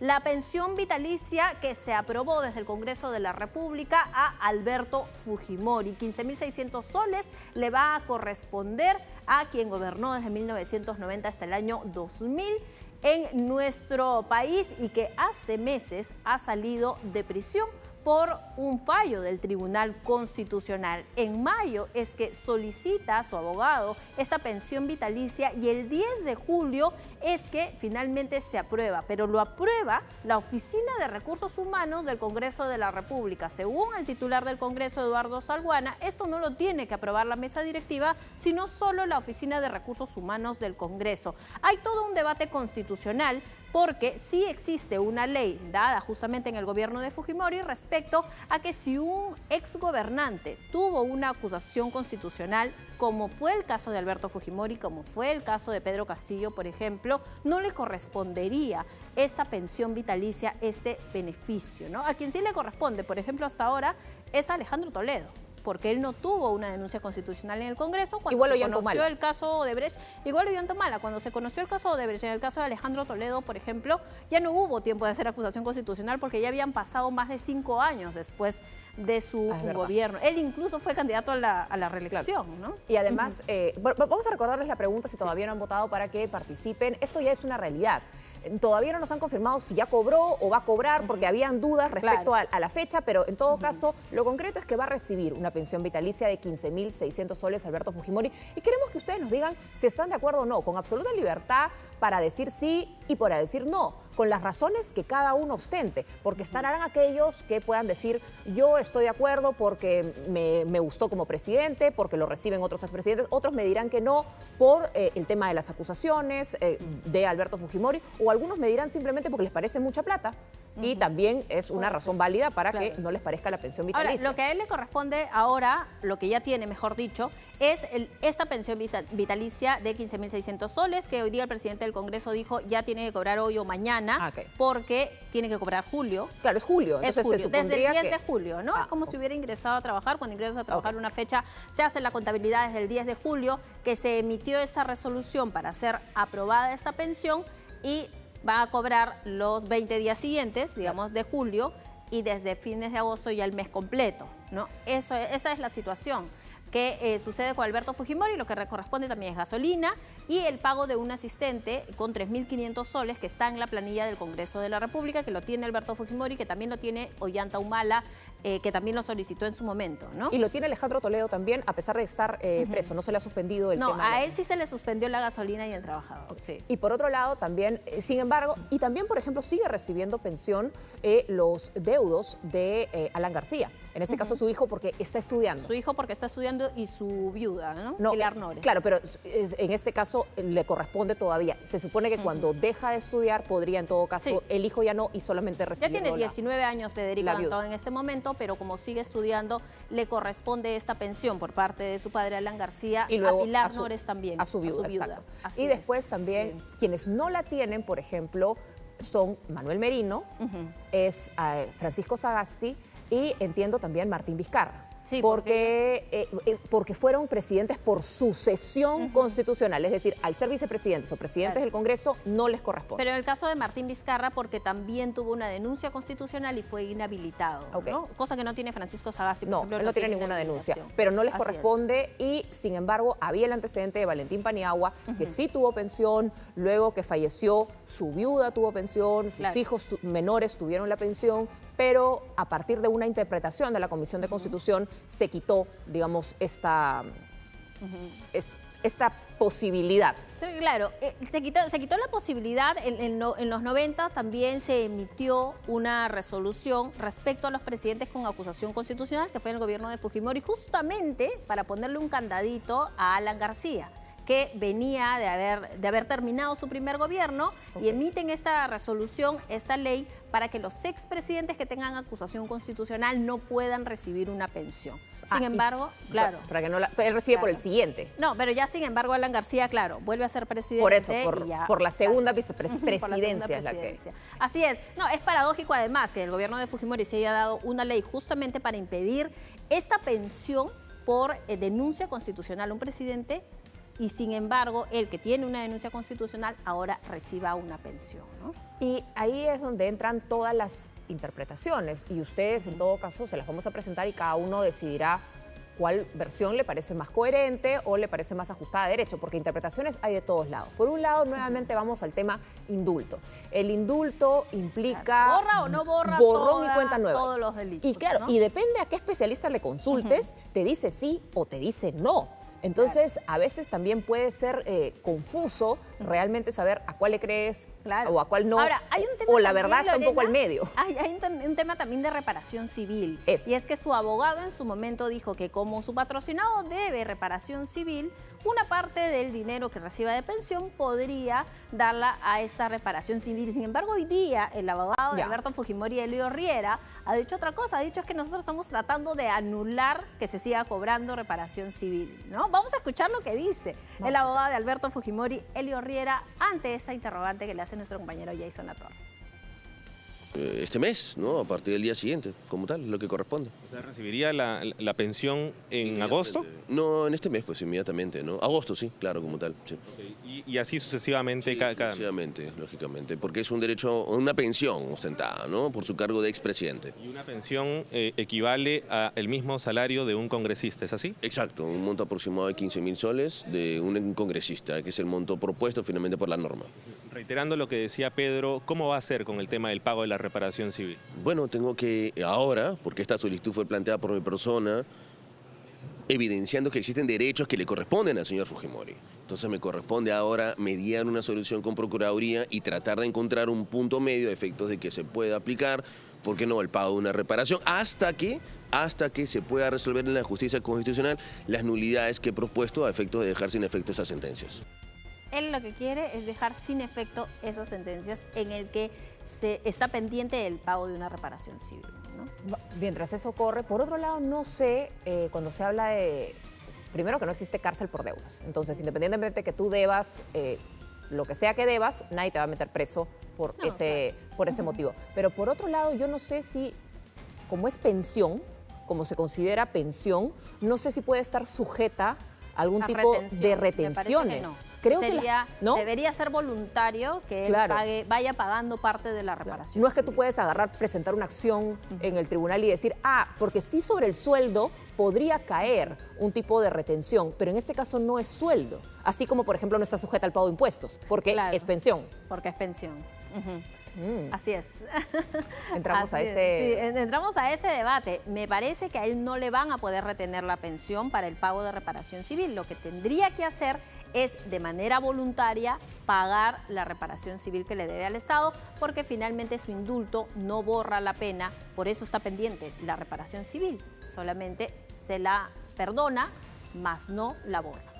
la pensión vitalicia que se aprobó desde el Congreso de la República a Alberto Fujimori. 15.600 soles le va a corresponder a quien gobernó desde 1990 hasta el año 2000 en nuestro país y que hace meses ha salido de prisión por un fallo del Tribunal Constitucional. En mayo es que solicita a su abogado esta pensión vitalicia y el 10 de julio es que finalmente se aprueba, pero lo aprueba la Oficina de Recursos Humanos del Congreso de la República. Según el titular del Congreso, Eduardo Salguana, esto no lo tiene que aprobar la mesa directiva, sino solo la Oficina de Recursos Humanos del Congreso. Hay todo un debate constitucional porque sí existe una ley dada justamente en el gobierno de Fujimori respecto a que si un exgobernante tuvo una acusación constitucional, como fue el caso de Alberto Fujimori, como fue el caso de Pedro Castillo, por ejemplo, no le correspondería esta pensión vitalicia, este beneficio, ¿no? A quien sí le corresponde, por ejemplo, hasta ahora, es Alejandro Toledo, porque él no tuvo una denuncia constitucional en el Congreso. Cuando se conoció el caso Odebrecht, igual Ollanta-Humala, cuando se conoció el caso Odebrecht, en el caso de Alejandro Toledo, por ejemplo, ya no hubo tiempo de hacer acusación constitucional porque ya habían pasado más de 5 años después de su gobierno. Él incluso fue candidato a la reelección, claro, ¿no? Y además, vamos a recordarles la pregunta si todavía no han votado para que participen. Esto ya es una realidad. Todavía no nos han confirmado si ya cobró o va a cobrar porque habían dudas respecto a la fecha, pero en todo caso, lo concreto es que va a recibir una pensión vitalicia de 15.600 soles Alberto Fujimori y queremos que ustedes nos digan si están de acuerdo o no, con absoluta libertad para decir sí y para decir no, con las razones que cada uno ostente, porque estarán aquellos que puedan decir yo estoy de acuerdo porque me gustó como presidente, porque lo reciben otros expresidentes, otros me dirán que no por el tema de las acusaciones de Alberto Fujimori, o algunos me dirán simplemente porque les parece mucha plata. Y también es una razón válida para que no les parezca la pensión vitalicia. Ahora, lo que a él le corresponde ahora, lo que ya tiene, mejor dicho, es esta pensión vitalicia de 15.600 soles, que hoy día el presidente del Congreso dijo ya tiene que cobrar hoy o mañana, porque tiene que cobrar julio. Claro, es julio. Entonces es julio, se supondría desde el 10 de julio, ¿no? Es como si hubiera ingresado a trabajar. Cuando ingresas a trabajar una fecha, se hace la contabilidad desde el 10 de julio, que se emitió esta resolución para ser aprobada esta pensión y va a cobrar los 20 días siguientes, digamos, de julio, y desde fines de agosto ya el mes completo, ¿no? Esa es la situación que sucede con Alberto Fujimori. Lo que le corresponde también es gasolina y el pago de un asistente con 3.500 soles que está en la planilla del Congreso de la República, que lo tiene Alberto Fujimori, que también lo tiene Ollanta-Humala, que también lo solicitó en su momento, ¿no? Y lo tiene Alejandro Toledo también, a pesar de estar preso, no se le ha suspendido el tema. No, a él sí se le suspendió la gasolina y el trabajador. Sí. Y por otro lado también, sin embargo, y también, por ejemplo, sigue recibiendo pensión los deudos de Alan García. En este caso su hijo porque está estudiando. Su hijo porque está estudiando y su viuda, ¿no? Pilar Nores. Claro, pero en este caso le corresponde todavía. Se supone que cuando deja de estudiar podría en todo caso, el hijo ya no y solamente recibir. Ya tiene 19 años Federico Antón en este momento, pero como sigue estudiando le corresponde esta pensión por parte de su padre Alan García y luego a Pilar Nores también. A su viuda, exacto. Y después también quienes no la tienen, por ejemplo, son Manuel Merino, es Francisco Sagasti y entiendo también Martín Vizcarra. Sí, porque fueron presidentes por sucesión constitucional, es decir, al ser vicepresidentes o presidentes del Congreso no les corresponde. Pero en el caso de Martín Vizcarra, porque también tuvo una denuncia constitucional y fue inhabilitado, ¿no? Cosa que no tiene Francisco Sagasti, por ejemplo. Él no tiene ninguna denuncia, pero no les corresponde y, sin embargo, había el antecedente de Valentín Paniagua, que sí tuvo pensión, luego que falleció, su viuda tuvo pensión, sus hijos menores tuvieron la pensión, pero a partir de una interpretación de la Comisión de Constitución se quitó, digamos, esta posibilidad. Sí, claro, se quitó la posibilidad. En los 90 también se emitió una resolución respecto a los presidentes con acusación constitucional, que fue en el gobierno de Fujimori, justamente para ponerle un candadito a Alan García, que venía de haber terminado su primer gobierno y emiten esta resolución, esta ley, para que los expresidentes que tengan acusación constitucional no puedan recibir una pensión. Sin embargo, claro. Para que no pero él recibe por el siguiente. No, pero ya sin embargo Alan García, claro, vuelve a ser presidente. Por eso, por la segunda vicepresidencia. Así es. No, es paradójico además que el gobierno de Fujimori se haya dado una ley justamente para impedir esta pensión por denuncia constitucional. Un presidente y sin embargo el que tiene una denuncia constitucional ahora reciba una pensión, ¿no? Y ahí es donde entran todas las interpretaciones y ustedes en todo caso se las vamos a presentar y cada uno decidirá cuál versión le parece más coherente o le parece más ajustada a derecho, porque interpretaciones hay de todos lados. Por un lado, nuevamente vamos al tema indulto. El indulto implica... ¿Borra o no borra borrón y cuenta nueva. todos los delitos? Y claro, ¿no? y depende a qué especialista le consultes, te dice sí o te dice no. Entonces, a veces también puede ser confuso realmente saber a cuál le crees o a cuál no. Ahora, hay un tema o la también, verdad está un poco al Lorena, medio. Hay un tema también de reparación civil. Eso. Y es que su abogado en su momento dijo que como su patrocinado debe reparación civil, una parte del dinero que reciba de pensión podría darla a esta reparación civil. Sin embargo, hoy día el abogado de Alberto Fujimori, Elio Riera, ha dicho otra cosa. Ha dicho es que nosotros estamos tratando de anular que se siga cobrando reparación civil, ¿no? Vamos a escuchar lo que dice el abogado de Alberto Fujimori, Elio Riera, ante esta interrogante que le hace nuestro compañero Jason Latorre. Este mes, ¿no? A partir del día siguiente, como tal, lo que corresponde. O sea, ¿recibiría la pensión en agosto? No, en este mes, pues inmediatamente, ¿no? Agosto, sí, claro, como tal, sí. Okay. Y así sucesivamente Sí, cada mes. sucesivamente, lógicamente, porque es un derecho, una pensión ostentada, ¿no? Por su cargo de expresidente. Y una pensión equivale al mismo salario de un congresista, ¿es así? Exacto, un monto aproximado de 15.000 soles de un congresista, que es el monto propuesto finalmente por la norma. Reiterando lo que decía Pedro, ¿cómo va a ser con el tema del pago de la reparación civil? Bueno, tengo que ahora, porque esta solicitud fue planteada por mi persona, evidenciando que existen derechos que le corresponden al señor Fujimori. Entonces me corresponde ahora mediar una solución con Procuraduría y tratar de encontrar un punto medio a efectos de que se pueda aplicar, ¿por qué no?, el pago de una reparación, hasta que se pueda resolver en la justicia constitucional las nulidades que he propuesto a efectos de dejar sin efecto esas sentencias. Él lo que quiere es dejar sin efecto esas sentencias en el que se está pendiente el pago de una reparación civil, ¿no? Mientras eso ocurre, por otro lado, no sé, cuando se habla de, primero que no existe cárcel por deudas, entonces independientemente de que tú debas, lo que sea que debas, nadie te va a meter preso por ese motivo. Pero por otro lado, yo no sé si, como es pensión, como se considera pensión, no sé si puede estar sujeta algún tipo de retenciones. No. Creo ¿no? Debería ser voluntario que él vaya pagando parte de la reparación. No es que tú puedes presentar una acción en el tribunal y decir, porque sí sobre el sueldo podría caer un tipo de retención, pero en este caso no es sueldo. Así como, por ejemplo, no está sujeta al pago de impuestos, porque es pensión. Porque es pensión. Así es. Entramos entramos a ese debate. Me parece que a él no le van a poder retener la pensión para el pago de reparación civil. Lo que tendría que hacer es de manera voluntaria pagar la reparación civil que le debe al Estado, porque finalmente su indulto no borra la pena, por eso está pendiente la reparación civil. Solamente se la perdona, mas no la borra.